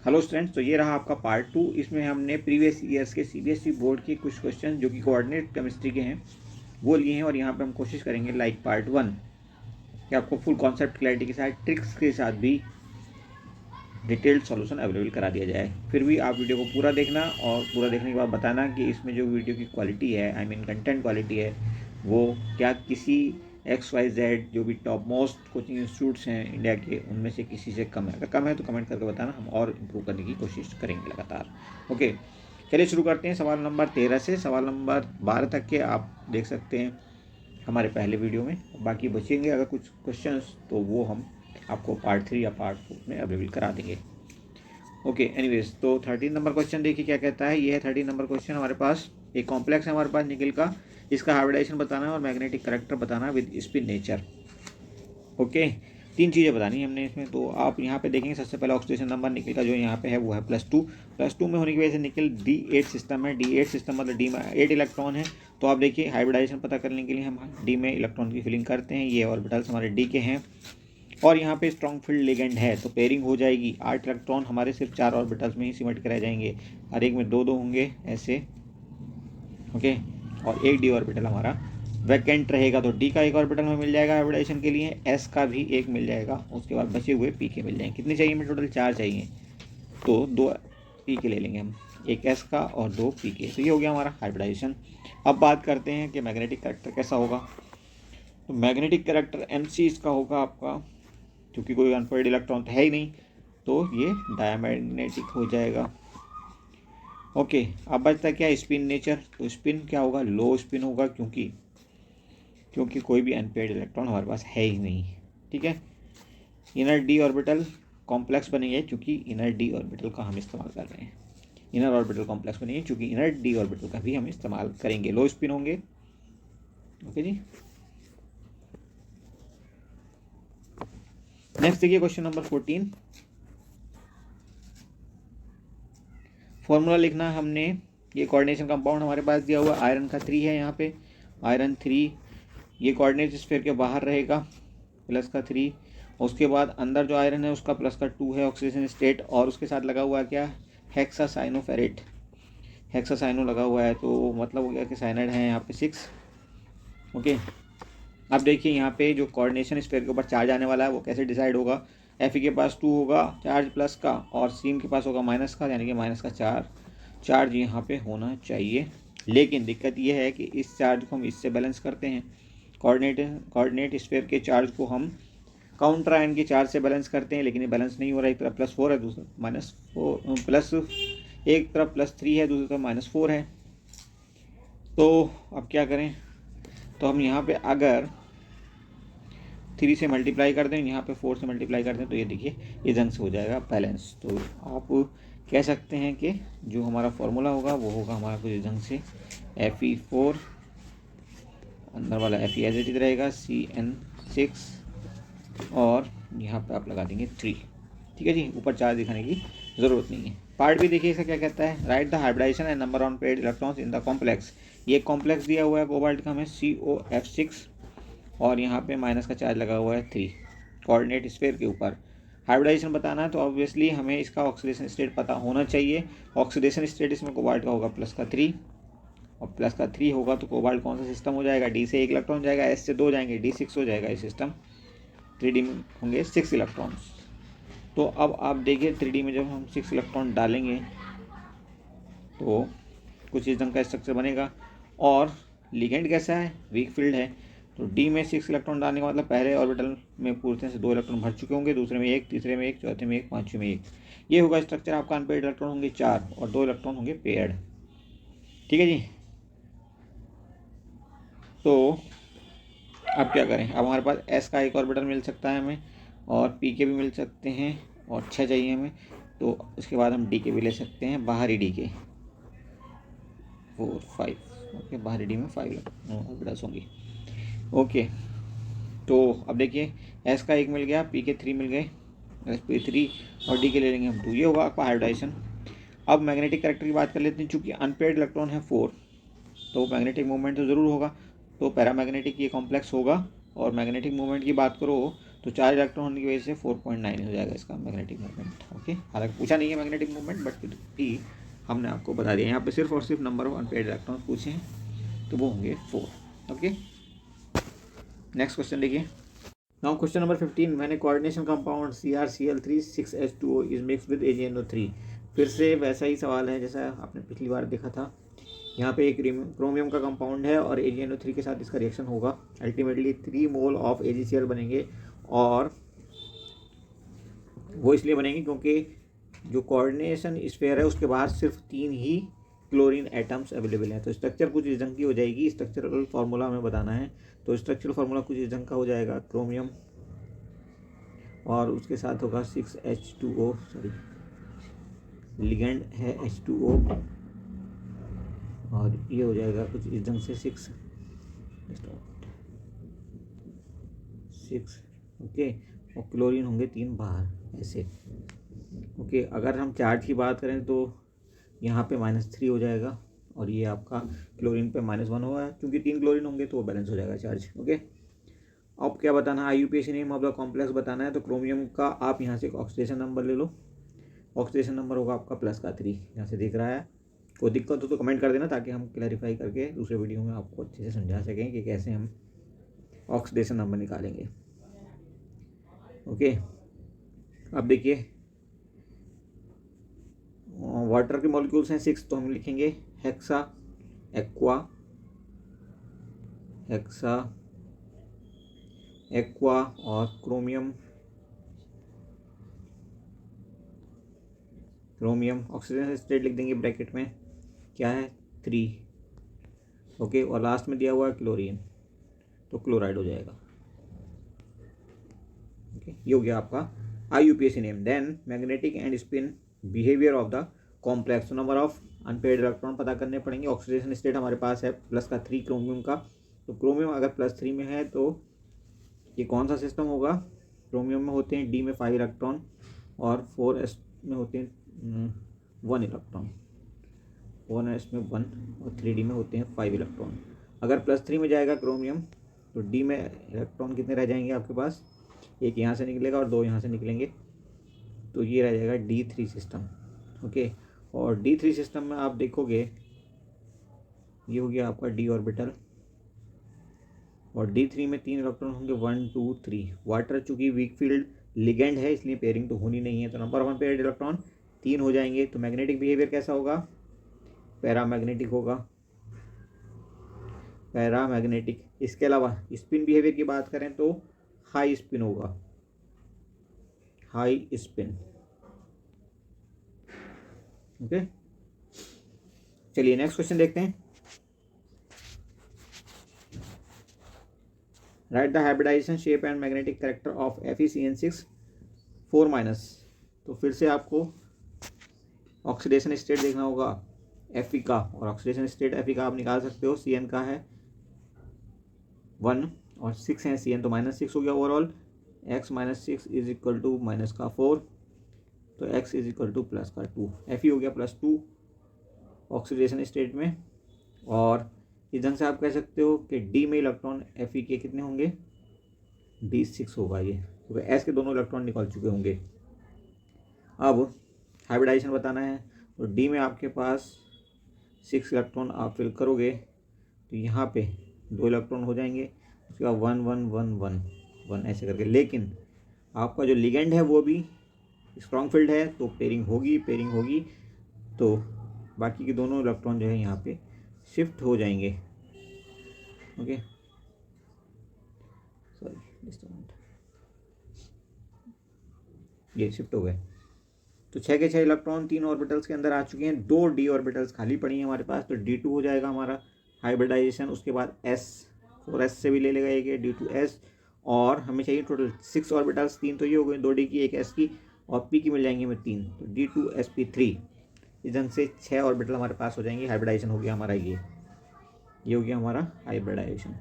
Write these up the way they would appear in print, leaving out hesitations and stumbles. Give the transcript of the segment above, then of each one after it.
Hello students, तो ये रहा आपका पार्ट 2। इसमें हमने प्रीवियस ईयर्स के सीबीएसई बोर्ड के कुछ क्वेश्चन जो कि कोऑर्डिनेट केमिस्ट्री के हैं वो लिए हैं, और यहाँ पे हम कोशिश करेंगे लाइक पार्ट 1 कि आपको फुल कॉन्सेप्ट क्लैरिटी के साथ ट्रिक्स के साथ भी डिटेल्ड सॉल्यूशन अवेलेबल करा दिया जाए। फिर भी आप वीडियो को पूरा देखना, और पूरा देखने के बाद बताना कि इसमें जो वीडियो की क्वालिटी है, आई मीन कंटेंट क्वालिटी है, वो क्या किसी XYZ जो भी टॉप मोस्ट कोचिंग इंस्टीट्यूट्स हैं इंडिया के उनमें से किसी से कम है। अगर कम है तो कमेंट करके बताना, हम और इम्प्रूव करने की कोशिश करेंगे लगातार। ओके, चलिए शुरू करते हैं सवाल नंबर 13 से सवाल नंबर 12 तक के आप देख सकते हैं हमारे पहले वीडियो में। बाकी बचेंगे अगर कुछ क्वेश्चंस तो वो हम आपको पार्ट 3 या पार्ट 4 में अवेलेबल करा देंगे। ओके, एनीवेज, तो 13 नंबर क्वेश्चन देखिए क्या कहता है। ये है 13 नंबर क्वेश्चन। हमारे पास एक कॉम्प्लेक्स है हमारे पास निकल का, इसका हाइब्रिडाइजेशन बताना है और मैग्नेटिक करैक्टर बताना है विद स्पिन नेचर। ओके, 3 चीज़ें बतानी है हमने इसमें। तो आप यहाँ पे देखेंगे सबसे पहले ऑक्सीडेशन नंबर निकल का जो यहाँ पे है वो है +2। +2 में होने की वजह से निकल D8 सिस्टम है। D8 सिस्टम मतलब D में 8 इलेक्ट्रॉन है। तो आप देखिए हाइब्रिडाइजेशन पता करने के लिए हम D में इलेक्ट्रॉन की फिलिंग करते हैं। ये ऑर्बिटल्स हमारे D के हैं और यहाँ पे स्ट्रॉन्ग फील्ड लिगेंड है तो पेयरिंग हो जाएगी। 8 इलेक्ट्रॉन हमारे सिर्फ 4 ऑर्बिटल्स में ही सिमट के रह जाएंगे, हर एक में 2-2 होंगे ऐसे। ओके, और एक D ऑर्बिटल हमारा वैकेंट रहेगा, तो D का एक ऑर्बिटल में मिल जाएगा हाइब्रिडाइजेशन के लिए, S का भी एक मिल जाएगा। उसके बाद बचे हुए P के मिल जाएंगे। कितने चाहिए हमें? टोटल 4 चाहिए, तो 2 P के ले लेंगे हम, एक S का और 2 P के। तो ये हो गया हमारा हाइब्रिडाइजेशन। अब बात करते हैं कि मैग्नेटिक करैक्टर कैसा होगा। तो मैग्नेटिक करैक्टर MC इसका होगा आपका, क्योंकि कोई अनपेयर्ड इलेक्ट्रॉन तो है ही नहीं, तो ये डायमैग्नेटिक हो जाएगा। ओके, अब बचता क्या? Spin nature. तो स्पिन क्या होगा? लो स्पिन होगा, क्योंकि कोई भी अनपेयर्ड इलेक्ट्रॉन हमारे पास है ही नहीं। ठीक है। इनर D ऑर्बिटल कॉम्प्लेक्स बनेंगे क्योंकि इनर D ऑर्बिटल का हम इस्तेमाल कर रहे हैं। इनर ऑर्बिटल कॉम्प्लेक्स बनेंगे क्योंकि इनर D ऑर्बिटल का भी हम इस्तेमाल करेंगे। लो स्पिन होंगे। ओके जी, नेक्स्ट देखिए क्वेश्चन नंबर 14। फॉर्मूला लिखना है हमने। ये कोऑर्डिनेशन कंपाउंड हमारे पास दिया हुआ आयरन का 3 है। यहाँ पे आयरन 3, ये कोऑर्डिनेट स्फीयर के बाहर रहेगा, +3। उसके बाद अंदर जो आयरन है उसका +2 है ऑक्सीडेशन स्टेट, और उसके साथ लगा हुआ है क्या? हेक्सासाइनोफेरेट। हेक्सासाइनो लगा हुआ है, तो मतलब हो गया कि साइनाइड है यहाँ पे 6। ओके, अब देखिए यहाँ पे जो कोऑर्डिनेशन स्फीयर के ऊपर चार्ज आने वाला है वो कैसे डिसाइड होगा। Fe के पास 2 होगा चार्ज प्लस का, और सीम के पास होगा माइनस का, यानी कि माइनस का चार्ज यहाँ पे होना चाहिए। लेकिन दिक्कत ये है कि इस चार्ज को हम इससे बैलेंस करते हैं। कोऑर्डिनेट स्फीयर के चार्ज को हम काउंटर आयन के चार्ज से बैलेंस करते हैं, लेकिन ये बैलेंस नहीं हो रहा है। एक तरफ +4 है, दूसरा -4, एक तरफ +3 है, दूसरी तरफ -4 है। तो अब क्या करें? तो हम यहाँ पे अगर 3 से मल्टीप्लाई कर दें, यहाँ पे 4 से मल्टीप्लाई कर दें, तो ये देखिए इस ढंग से हो जाएगा बैलेंस। तो आप कह सकते हैं कि जो हमारा फॉर्मूला होगा वो होगा हमारा कुछ इस ढंग से, Fe4, अंदर वाला Fe एज इट इज रहेगा, CN6, और यहाँ पे आप लगा देंगे 3। ठीक है जी, ऊपर चार्ज दिखाने की ज़रूरत नहीं है। पार्ट भी देखिए इसका क्या कहता है। Right the hybridization and number on paired electrons in the complex. ये कॉम्प्लेक्स दिया हुआ है कोबाल्ट का हमें COF6, और यहाँ पे माइनस का चार्ज लगा हुआ है 3 कोऑर्डिनेट स्फीयर के ऊपर। हाइब्रिडाइजेशन बताना है तो ऑब्वियसली हमें इसका ऑक्सीडेशन स्टेट पता होना चाहिए। ऑक्सीडेशन स्टेट इसमें कोबाल्ट का होगा +3, और +3 होगा तो कोबाल्ट कौन सा सिस्टम हो जाएगा? D से 1 इलेक्ट्रॉन जाएगा, S से 2 जाएंगे, D6 हो जाएगा ये सिस्टम। 3D में होंगे 6 इलेक्ट्रॉन्स। तो अब आप देखिए 3D में जब हम 6 इलेक्ट्रॉन डालेंगे तो कुछ इस ढंग का स्ट्रक्चर बनेगा। और लिगेंड कैसा है? वीक फील्ड है। तो D में 6 इलेक्ट्रॉन डालने का मतलब पहले ऑर्बिटल में पूरी तरह से 2 इलेक्ट्रॉन भर चुके होंगे, दूसरे में 1, तीसरे में 1, चौथे में 1, पाँचवें में 1। ये होगा स्ट्रक्चर आपका। अनपेयर्ड इलेक्ट्रॉन होंगे 4 और 2 इलेक्ट्रॉन होंगे पेयर्ड। ठीक है जी। तो अब क्या करें? अब हमारे पास S का एक ऑर्बिटल मिल सकता है हमें, और P के भी मिल सकते हैं, और 6 चाहिए हमें। तो इसके बाद हम D के भी ले सकते हैं, बाहरी D के 4, 5। ओके, बाहरी D में 5 ऑर्बिटल्स होंगी। ओके, तो अब देखिए S का 1 मिल गया, P के 3 मिल गए, SP3, और D के ले लेंगे हम 2। ये होगा आपका हाइब्रिडाइजेशन। अब मैग्नेटिक करैक्टर की बात कर लेते हैं। चूँकि अनपेयर्ड इलेक्ट्रॉन है 4, तो मैग्नेटिक मूवमेंट तो ज़रूर होगा, तो पैरामैग्नेटिक ये कॉम्प्लेक्स होगा। और मैग्नेटिक मूवमेंट की बात करो तो 4 इलेक्ट्रॉन होने की वजह से 4.9 हो जाएगा इसका मैग्नेटिक मूवमेंट। ओके, हालांकि पूछा नहीं है मैग्नेटिक मूवमेंट, बट फिर भी हमने आपको बता दिया। यहाँ पे सिर्फ और सिर्फ नंबर ऑफ अनपेयर्ड इलेक्ट्रॉन पूछे हैं, तो वो होंगे 4। ओके, नेक्स्ट क्वेश्चन देखिए। नाउ क्वेश्चन नंबर 15, मैंने coordination compound CrCl3 6H2O is mix with AgNO3। फिर से वैसा ही सवाल है जैसा आपने पिछली बार देखा था। यहाँ पे एक क्रोमियम का कंपाउंड है और AgNO3 के साथ इसका रिएक्शन होगा। अल्टीमेटली 3 मोल ऑफ AgCl बनेंगे, और वो इसलिए बनेंगे क्योंकि जो कोऑर्डिनेशन स्फीयर है उसके बाहर सिर्फ 3 ही क्लोरीन एटम्स अवेलेबल हैं। तो स्ट्रक्चर कुछ इस ढंग की हो जाएगी। स्ट्रक्चरल फार्मूला हमें बताना है, तो स्ट्रक्चरल फार्मूला कुछ इस ढंग का हो जाएगा। क्रोमियम और उसके साथ होगा 6H2O, सॉरी लिगेंड है H2O, और ये हो जाएगा कुछ इस ढंग से 6 ओके, और क्लोरीन होंगे 3 बाहर ऐसे। ओके, अगर हम चार्ज की बात करें तो यहाँ पे -3 हो जाएगा, और ये आपका क्लोरीन पे -1 होगा, क्योंकि 3 क्लोरीन होंगे तो वो बैलेंस हो जाएगा चार्ज। ओके, अब क्या बताना है, IUPAC name of the complex बताना है। तो क्रोमियम का आप यहाँ से एक ऑक्सीडेशन नंबर ले लो। ऑक्सीडेशन नंबर होगा आपका +3, यहाँ से दिख रहा है। कोई दिक्कत हो तो कमेंट कर देना, ताकि हम क्लैरिफाई करके दूसरे वीडियो में आपको अच्छे से समझा सकें कि कैसे हम ऑक्सीडेशन नंबर निकालेंगे। ओके, अब देखिए वाटर के मॉलिक्यूल्स हैं 6, तो हम लिखेंगे हेक्सा, एक्वा, हेक्सा, एक्वा और क्रोमियम। क्रोमियम ऑक्सीजन स्टेट लिख देंगे ब्रैकेट में, क्या है 3। ओके, और लास्ट में दिया हुआ है क्लोरीन, तो क्लोराइड हो जाएगा। ओके, ये हो गया आपका IUPAC name. Then magnetic and spin behaviour of the complex. Number of unpaired electron पता करने पड़ेंगे। ऑक्सीडेशन स्टेट हमारे पास है +3 क्रोमियम का, तो क्रोमियम अगर +3 में है तो ये कौन सा सिस्टम होगा। क्रोमियम में होते हैं D में 5 इलेक्ट्रॉन, और 4s में होते हैं 1 इलेक्ट्रॉन, 1s में 1, और 3D में होते हैं 5 इलेक्ट्रॉन। अगर +3 में जाएगा क्रोमियम, तो D में इलेक्ट्रॉन कितने रह जाएंगे आपके पास, एक यहाँ से निकलेगा और 2 यहाँ से निकलेंगे, तो ये रह जाएगा D3 सिस्टम। ओके, और D3 सिस्टम में आप देखोगे ये हो गया आपका D ऑर्बिटल, और D3 में 3 इलेक्ट्रॉन होंगे 1 2 3। वाटर चूंकि वीक फील्ड लिगेंड है, इसलिए पेयरिंग तो होनी नहीं है, तो नंबर ऑफ अनपेयर्ड इलेक्ट्रॉन 3 हो जाएंगे। तो मैग्नेटिक बिहेवियर कैसा होगा, पैरामैग्नेटिक होगा, पैरामैग्नेटिक। इसके अलावा स्पिन बिहेवियर की बात करें तो हाई स्पिन होगा, हाई स्पिन। ओके, चलिए नेक्स्ट क्वेश्चन देखते हैं। Write the hybridization shape and magnetic character of FeCN6 4-। तो फिर से आपको ऑक्सीडेशन स्टेट देखना होगा Fe का, और ऑक्सीडेशन स्टेट Fe का आप निकाल सकते हो। Cn का है 1 और 6 है Cn, तो -6 हो गया overall. x -6 is equal to -4, तो x is equal to +2। Fe हो गया +2 ऑक्सीडेशन स्टेट में, और इस ढंग से आप कह सकते हो कि D में इलेक्ट्रॉन Fe के कितने होंगे, D6 होगा ये, क्योंकि S के दोनों इलेक्ट्रॉन निकल चुके होंगे। अब हाइब्रिडाइजेशन बताना है, तो D में आपके पास 6 इलेक्ट्रॉन आप फिल करोगे, तो यहाँ पे 2 इलेक्ट्रॉन हो जाएंगे, उसके बाद 1 1 1 1 1 ऐसे करके। लेकिन आपका जो लिगेंड है वो भी स्ट्रॉन्ग फील्ड है, तो पेयरिंग होगी, तो बाकी के दोनों इलेक्ट्रॉन जो है यहाँ पे शिफ्ट हो जाएंगे। ओके, सॉरी, ये शिफ्ट हो गए। तो 6 के 6 इलेक्ट्रॉन 3 ऑर्बिटल्स के अंदर आ चुके हैं। 2 D ऑर्बिटल्स खाली पड़ी हैं हमारे पास, तो D2 हो जाएगा हमारा हाइब्रिडाइजेशन। उसके बाद S, 4s से भी ले लेगा एक D2S, और हमें चाहिए टोटल 6 ऑर्बिटल्स। 3 तो ये हो गए, 2 D की, 1 S की, और P की मिल जाएंगे हमें 3, तो D2sp3। इस ढंग से 6 ऑर्बिटल हमारे पास हो जाएंगे। हाइब्रिडाइजेशन हो गया हमारा ये हो गया हमारा हाइब्रिडाइजेशन।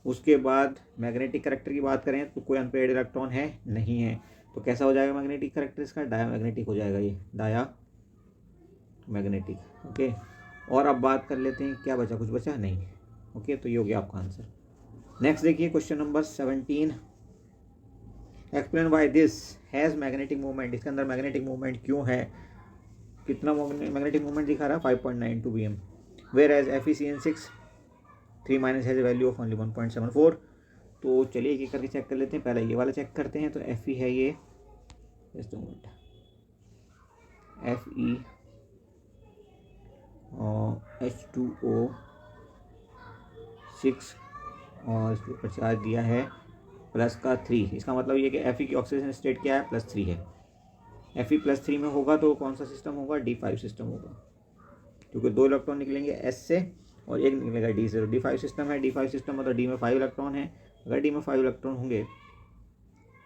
उसके बाद मैग्नेटिक कैरेक्टर की बात करें तो कोई अनपेयर्ड इलेक्ट्रॉन है नहीं है, तो कैसा हो जाएगा मैग्नेटिक कैरेक्टर इसका, डायामैग्नेटिक हो जाएगा, ये डाया मैग्नेटिक। ओके, और अब बात कर लेते हैं क्या बचा, कुछ बचा नहीं। ओके, तो ये हो गया आपका आंसर। नेक्स्ट देखिए question number 17। Explain why this has magnetic movement, इसके अंदर मैग्नेटिक मूवमेंट क्यों है, कितना मैग्नेटिक मूवमेंट दिखा रहा है 5.92 BM, वेयर एज FeCN6 3 माइनस has a value of only 1.74। तो चलिए एक करके चेक कर लेते हैं। पहले ये वाला चेक करते हैं। तो Fe है ये, जस्ट मिनट, Fe H2O 6 और इसके ऊपर चार्ज दिया है प्लस का 3। इसका मतलब ये कि Fe की ऑक्सीजन स्टेट क्या है, +3 है। Fe +3 में होगा तो कौन सा सिस्टम होगा, D5 सिस्टम होगा, क्योंकि 2 इलेक्ट्रॉन निकलेंगे S से और एक निकलेगा D से। D5 सिस्टम है, D5 सिस्टम मतलब D में 5 इलेक्ट्रॉन है। अगर D में 5 इलेक्ट्रॉन होंगे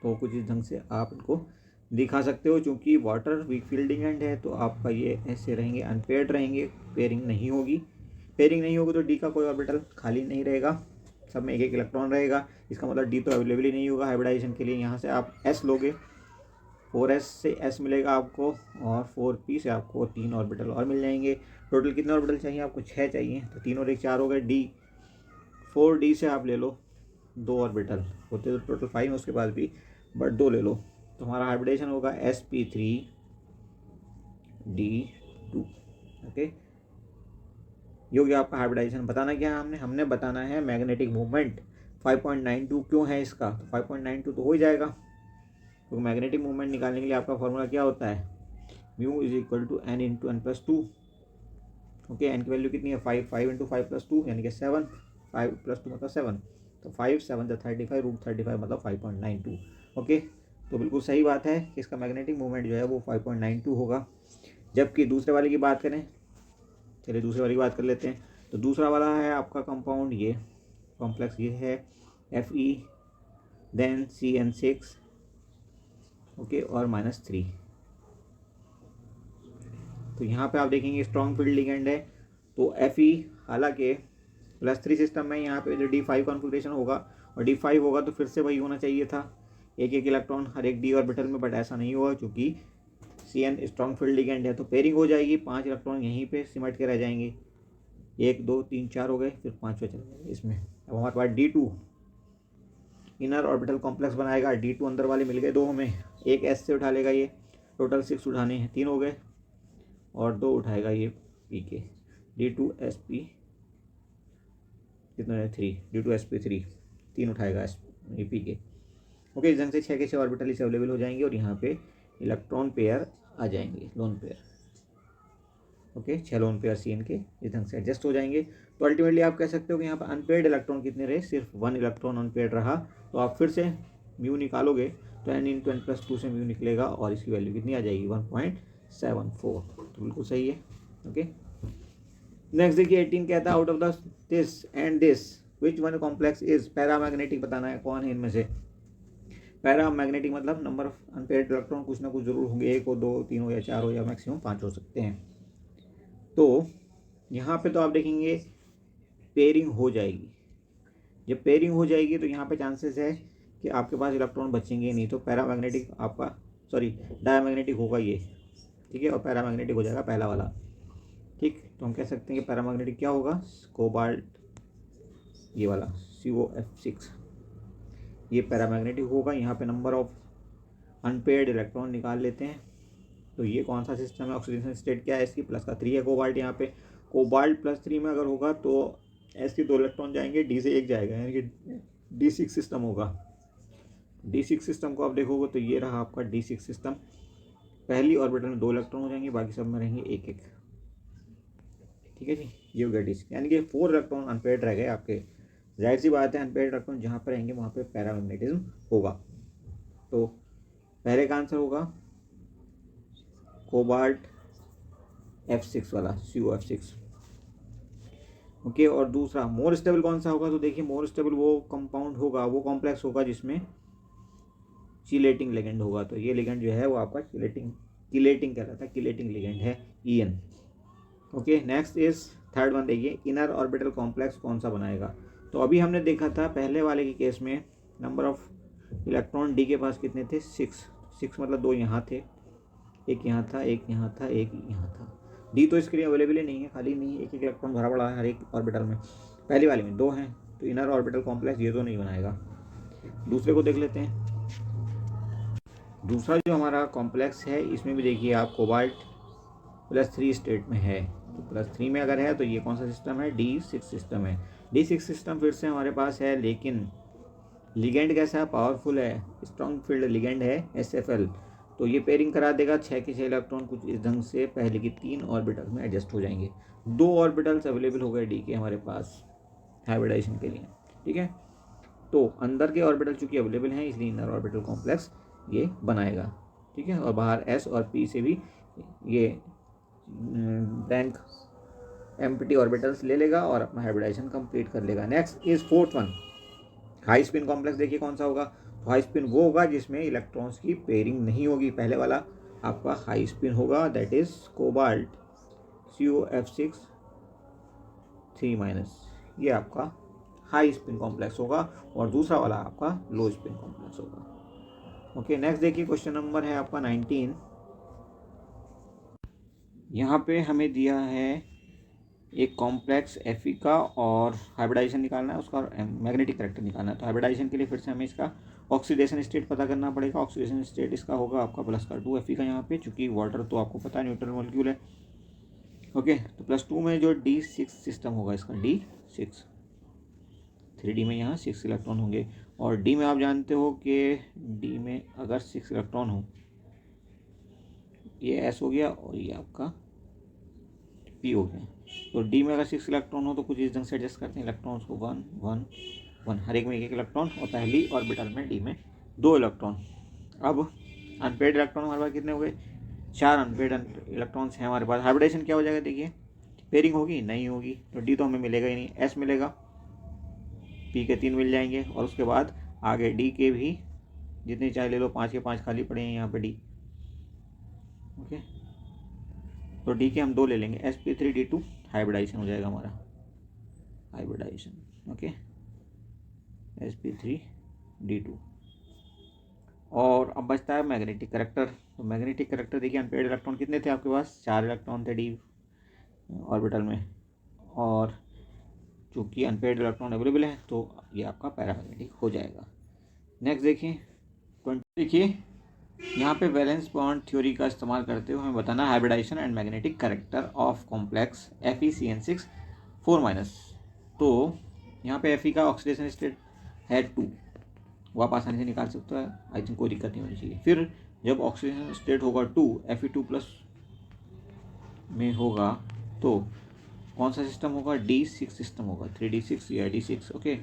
तो कुछ इस ढंग से आप इनको दिखा सकते हो। चूँकि वाटर वीक फील्डिंग एंड है तो आपका ये ऐसे रहेंगे, अनपेयर्ड रहेंगे, पेयरिंग नहीं होगी। पेयरिंग नहीं होगी तो D का कोई ऑर्बिटल खाली नहीं रहेगा, सब में एक एक इलेक्ट्रॉन रहेगा। इसका मतलब D तो अवेलेबल ही नहीं होगा हाइब्रिडाइजेशन के लिए। यहाँ से आप S लोगे, 4s से S मिलेगा आपको और 4p से आपको 3 ऑर्बिटल और मिल जाएंगे। टोटल कितने ऑर्बिटल चाहिए आपको, 6 चाहिए। तो 3 और 1 4 हो गए। D 4D से आप ले लो 2 ऑर्बिटल, होते तो टोटल 5 है उसके बाद भी, बट 2 ले लो। तो हमारा हाइब्रिडेशन होगा sp3d2। ओके, ये हो गया आपका हाइब्रिडाइजेशन। बताना क्या है हमने बताना है मैग्नेटिक मूवमेंट 5.92 क्यों है इसका। तो 5.92 तो हो ही जाएगा, तो मैग्नेटिक मूवमेंट निकालने के लिए आपका फॉर्मूला क्या होता है, mu is equal to n into n plus 2। Okay, n की वैल्यू कितनी है 5, 5 इंटू 5 प्लस 2 यानी कि 7, 5 प्लस 2 मतलब 7, तो 5 7 35 रूट 35 मतलब 5.92। ओके, तो बिल्कुल सही बात है कि इसका मैग्नेटिक मूवमेंट जो है वो 5.92 होगा। जबकि दूसरे वाले की बात करें, चलिए दूसरे वाली की बात कर लेते हैं। तो दूसरा वाला है आपका कंपाउंड, ये कॉम्प्लेक्स ये है Fe देन CN6 ओके और -3। तो यहाँ पे आप देखेंगे स्ट्रॉन्ग फील्ड लिगेंड है। तो Fe हालांकि +3 सिस्टम में यहाँ पे जो D5 कॉन्फ़िगरेशन होगा और D5 होगा तो फिर से वही होना चाहिए था, एक एक इलेक्ट्रॉन हर एक D ऑर्बिटल में, बट ऐसा नहीं हुआ क्योंकि CN स्ट्रॉन्ग फील्ड लिगेंड है। तो पेयरिंग हो जाएगी, 5 इलेक्ट्रॉन यहीं पे सिमट के रह जाएंगे, 1 2 3 4 हो गए, फिर 5वां चल जाएगा इसमें। अब हमारे पास D2 इनर ऑर्बिटल कॉम्प्लेक्स बनाएगा। D2 अंदर वाले मिल गए 2 हमें, एक S से उठा लेगा, ये टोटल 6 उठाने हैं, 3 हो गए और 2 उठाएगा ये P के, D2sp कितना है 3, D2sp3 3 उठाएगा ये P के। ओके, इस ढंग से 6 के 6 ऑर्बिटल इसे अवेलेबल हो जाएंगे और यहाँ पे इलेक्ट्रॉन पेयर आ जाएंगे, lone pair. Okay, 6 lone pair CN के इस ढंग से एडजस्ट हो जाएंगे। तो अल्टीमेटली आप कह सकते हो कि यहाँ पर अनपेयर्ड इलेक्ट्रॉन कितने रहे, सिर्फ 1 इलेक्ट्रॉन अनपेयर्ड रहा। तो आप फिर से म्यू निकालोगे तो n इंटू n प्लस 2 से म्यू निकलेगा और इसकी वैल्यू कितनी आ जाएगी 1.74। तो बिल्कुल सही है। ओके, नेक्स्ट देखिए 18 कहता है out of this and this which one complex is paramagnetic. बताना है कौन है इनमें से पैरामैग्नेटिक, मतलब नंबर ऑफ अनपेयर्ड इलेक्ट्रॉन कुछ ना कुछ जरूर होंगे, 1 हो 2 3 हो या 4 हो या मैक्सिमम 5 हो सकते हैं। तो यहाँ पे तो आप देखेंगे पेयरिंग हो जाएगी। जब पेयरिंग हो जाएगी तो यहाँ पे चांसेस है कि आपके पास इलेक्ट्रॉन बचेंगे नहीं, तो पैरामैग्नेटिक आपका डायमैग्नेटिक होगा ये, ठीक है, और पैरामैग्नेटिक हो जाएगा पहला वाला। ठीक, तो हम कह सकते हैं कि पैरामैग्नेटिक क्या होगा, कोबाल्ट ये वाला COF6 ये पैरामैग्नेटिक होगा। यहाँ पे नंबर ऑफ अनपेयर्ड इलेक्ट्रॉन निकाल लेते हैं। तो ये कौन सा सिस्टम है, ऑक्सीडेशन स्टेट क्या है इसकी, प्लस का 3 है कोबाल्ट। यहाँ पे कोबाल्ट +3 में अगर होगा तो S के 2 इलेक्ट्रॉन जाएंगे, D से 1 जाएगा, यानी कि D6 सिस्टम होगा। D6 सिस्टम को आप देखोगे तो ये रहा आपका D6 सिस्टम। पहली ऑर्बिटल में 2 इलेक्ट्रॉन हो जाएंगे, बाकी सब में रहेंगे 1 1। ठीक है जी, ये हो गया D6, यानी कि 4 इलेक्ट्रॉन अनपेयर्ड रह गए आपके। जाहिर सी बात है अनपेयर्ड इलेक्ट्रॉन जहाँ पर रहेंगे वहाँ पे पैरामैग्नेटिज्म होगा। तो पहले का आंसर होगा कोबाल्ट F6 वाला COF6। ओके, और दूसरा मोर स्टेबल कौन सा होगा, तो देखिए मोर स्टेबल वो कंपाउंड होगा, वो कॉम्प्लेक्स होगा जिसमें चिलेटिंग लिगेंड होगा। तो ये लिगेंड जो है वो आपका किलेटिंग कहलाता है, किलेटिंग लिगेंड है EN। Okay, next is third one, देखिए इनर ऑर्बिटल कॉम्प्लेक्स कौन सा बनाएगा। तो अभी हमने देखा था पहले वाले के केस में नंबर ऑफ इलेक्ट्रॉन D के पास कितने थे, 6 मतलब 2 यहाँ थे, एक यहाँ था, एक यहाँ था, एक यहाँ था। D तो इसके लिए अवेलेबल ही नहीं है, खाली नहीं, एक एक इलेक्ट्रॉन भरा पड़ा है हर एक ऑर्बिटल में। पहली वाले में 2 हैं, तो इनर ऑर्बिटल कॉम्प्लेक्स ये तो नहीं बनाएगा। दूसरे को देख लेते हैं। दूसरा जो हमारा कॉम्प्लेक्स है इसमें भी देखिए आप कोबाल्ट +3 स्टेट में है, तो +3 में अगर है तो ये कौन सा सिस्टम है, D6 सिस्टम है। D6 सिस्टम फिर से हमारे पास है, लेकिन लिगेंड कैसा है, पावरफुल है, स्ट्रॉन्ग फील्ड लिगेंड है SFL। तो ये पेयरिंग करा देगा, 6 के 6 इलेक्ट्रॉन कुछ इस ढंग से पहले की 3 ऑर्बिटल में एडजस्ट हो जाएंगे। 2 ऑर्बिटल्स अवेलेबल हो गए डी के हमारे पास हाइब्रिडाइजेशन के लिए, ठीक है। तो अंदर के ऑर्बिटल चूंकि अवेलेबल हैं इसलिए इनर ऑर्बिटल कॉम्प्लेक्स ये बनाएगा, ठीक है। और बाहर S और P से भी ये ब्लैंक एम्प्टी ऑर्बिटल्स ले लेगा और अपना हाइब्रिडाइजेशन कंप्लीट कर लेगा। Next is fourth one, high spin complex. देखिए कौन सा होगा, तो हाई स्पिन वो होगा जिसमें इलेक्ट्रॉन्स की पेयरिंग नहीं होगी। पहले वाला आपका हाई स्पिन होगा, दैट इज कोबाल्ट COF6 3-, ये आपका हाई स्पिन कॉम्प्लेक्स होगा, और दूसरा वाला आपका लो स्पिन कॉम्प्लेक्स होगा। ओके, नेक्स्ट देखिए क्वेश्चन नंबर है आपका 19। यहाँ पे हमें दिया है एक कॉम्प्लेक्स Fe का और हाइब्रिडाइजेशन निकालना है उसका, और मैग्नेटिक कैरेक्टर निकालना है। तो हाइब्रिडाइजेशन के लिए फिर से हमें इसका ऑक्सीडेशन स्टेट पता करना पड़ेगा। ऑक्सीडेशन स्टेट इसका होगा आपका +2 Fe का, यहाँ पे चूंकि वाटर तो आपको पता है न्यूट्रल मॉलिक्यूल है। ओके, तो +2 में जो D6 सिस्टम होगा इसका, D6 3D में यहाँ 6 इलेक्ट्रॉन होंगे, और D में आप जानते हो कि D में अगर 6 इलेक्ट्रॉन हो, ये S हो गया और ये आपका P हो गया। तो D में अगर 6 इलेक्ट्रॉन हो तो कुछ इस ढंग से एडजस्ट करते हैं इलेक्ट्रॉन्स को, 1 1 1, हर एक में एक इलेक्ट्रॉन, और पहली ऑर्बिटल में D में 2 इलेक्ट्रॉन। अब अनपेड इलेक्ट्रॉन हमारे पास कितने हो गए, 4 अनपेड इलेक्ट्रॉन्स हैं हमारे पास। हाइब्रिडेशन क्या हो जाएगा, देखिए पेयरिंग होगी नहीं होगी, तो D तो हमें मिलेगा ही नहीं, S मिलेगा, P के 3 मिल जाएंगे, और उसके बाद आगे D के भी जितने चाहे ले लो, 5 के 5 खाली पड़े हैं यहाँ पे D। ओके, तो D के हम 2 ले लेंगे, sp3d2 हाइब्रिडाइजेशन हो जाएगा हमारा, हाइब्रिडाइजेशन। Okay, sp3d2। और अब बचता है मैग्नेटिक कैरेक्टर। तो मैग्नेटिक कैरेक्टर देखिए, अनपेड इलेक्ट्रॉन कितने थे आपके पास, 4 इलेक्ट्रॉन थे D ऑर्बिटल में, और चूँकि अनपेड इलेक्ट्रॉन अवेलेबल है तो ये आपका पैरामैग्नेटिक हो जाएगा। नेक्स्ट देखिए 20। देखिए यहाँ पे वैलेंस बॉन्ड थ्योरी का इस्तेमाल करते हुए हमें बताना hybridization and magnetic character of complex FeCN6 4-। तो यहाँ पे Fe का ऑक्सीडेशन स्टेट है 2, वो आप आसानी से निकाल सकते हो, आई थिंक कोई दिक्कत नहीं होनी चाहिए। फिर जब ऑक्सीडेशन स्टेट होगा 2, Fe2+ में होगा, तो कौन सा सिस्टम होगा, D6 सिस्टम होगा, 3D6 या D6। ओके,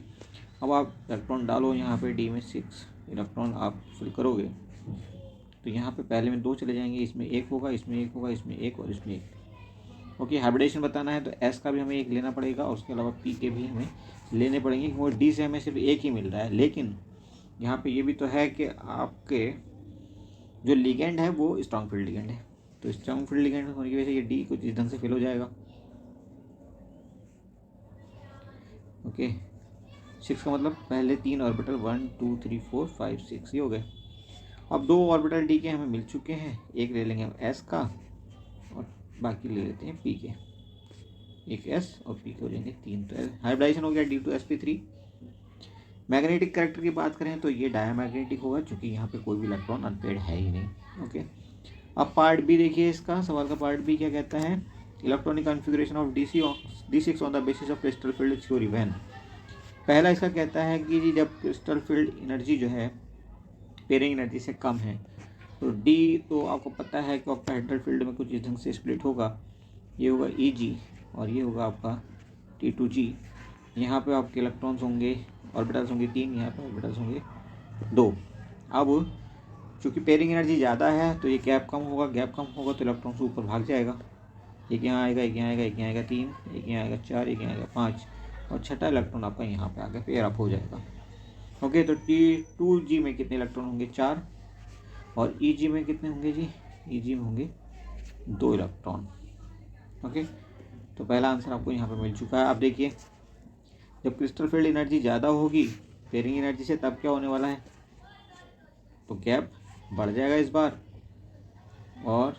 अब आप इलेक्ट्रॉन डालो यहाँ पे, D में 6 इलेक्ट्रॉन आप फिल करोगे, तो यहाँ पे पहले में 2 चले जाएंगे, इसमें 1 होगा, इसमें 1 होगा, इसमें 1 और इसमें 1। ओके, हाइब्रिडेशन बताना है तो S का भी हमें 1 लेना पड़ेगा, और उसके अलावा P के भी हमें लेने पड़ेंगे, क्योंकि D से हमें सिर्फ 1 ही मिल रहा है। लेकिन यहाँ पे ये भी तो है कि आपके जो लिगेंड है वो स्ट्रॉन्ग फील्ड लिगेंड है, तो स्ट्रॉन्ग फील्ड लिगेंड होने की वजह से ये D कुछ इस ढंग से फिल हो जाएगा। ओके, 6 का मतलब पहले 3 ऑर्बिटल 1 2 3 4 5 6 ये हो गए। अब 2 ऑर्बिटल D के हमें मिल चुके हैं, एक ले लेंगे हम S का और बाकी ले लेते हैं P के, एक S और P के हो जाएंगे 3। तो हाइब्रिडाइजेशन हो गया D2sp3। मैग्नेटिक कैरेक्टर की बात करें तो ये डायमैग्नेटिक होगा, क्योंकि यहाँ पे कोई भी इलेक्ट्रॉन अनपेड है ही नहीं। ओके, अब पार्ट बी देखिए, इसका सवाल का पार्ट बी क्या कहता है, electronic configuration of D6 on the basis of crystal field theory when. पहला इसका कहता है कि जी जब क्रिस्टल फील्ड एनर्जी जो है पेयरिंग एनर्जी से कम है, तो D तो आपको पता है कि ऑक्टाहेड्रल फील्ड में कुछ इस ढंग से स्प्लिट होगा, ये होगा Eg और ये होगा आपका T2G। यहाँ पे आपके इलेक्ट्रॉन्स होंगे, ऑर्बिटल्स होंगे 3, यहाँ पे ऑर्बिटल्स होंगे 2। अब चूँकि पेयरिंग एनर्जी ज़्यादा है तो ये गैप कम होगा, गैप कम होगा तो इलेक्ट्रॉन्स ऊपर भाग जाएगा, एक यहाँ आएगा, एक यहाँ आएगा, एक यहाँ आएगा 3, एक यहाँ आएगा 4, एक यहाँ आएगा 5, और छठा इलेक्ट्रॉन आपका यहाँ पे आके पेयर अप हो जाएगा। ओके, तो T2G में कितने इलेक्ट्रॉन होंगे, 4, और Eg में कितने होंगे जी, Eg में होंगे 2 इलेक्ट्रॉन। ओके, तो पहला आंसर आपको यहाँ पे मिल चुका है। अब देखिए जब क्रिस्टल फील्ड एनर्जी ज़्यादा होगी पेयरिंग एनर्जी से, तब क्या होने वाला है, तो गैप बढ़ जाएगा इस बार, और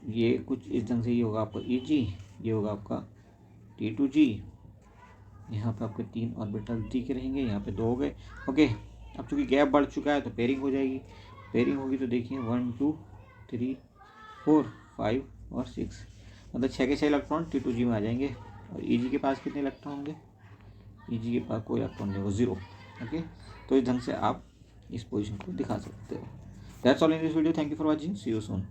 ये कुछ इस ढंग से ये होगा आपका Eg, ये होगा आपका T2G, यहाँ पे आपके 3 ऑर्बिटल D के रहेंगे, यहाँ पे 2 हो गए। ओके, अब चूँकि गैप बढ़ चुका है तो पेयरिंग हो जाएगी, पेयरिंग होगी तो देखिए 1 2 3 4 5 और 6, मतलब 6 के 6 इलेक्ट्रॉन T2G में आ जाएंगे। और Eg के पास कितने इलेक्ट्रॉन होंगे? Eg के पास कोई इलेक्ट्रॉन नहीं होगा, 0। ओके, तो इस ढंग से आप इस पोजीशन को दिखा सकते हो। That's all in this video, thank you for watching, see you soon.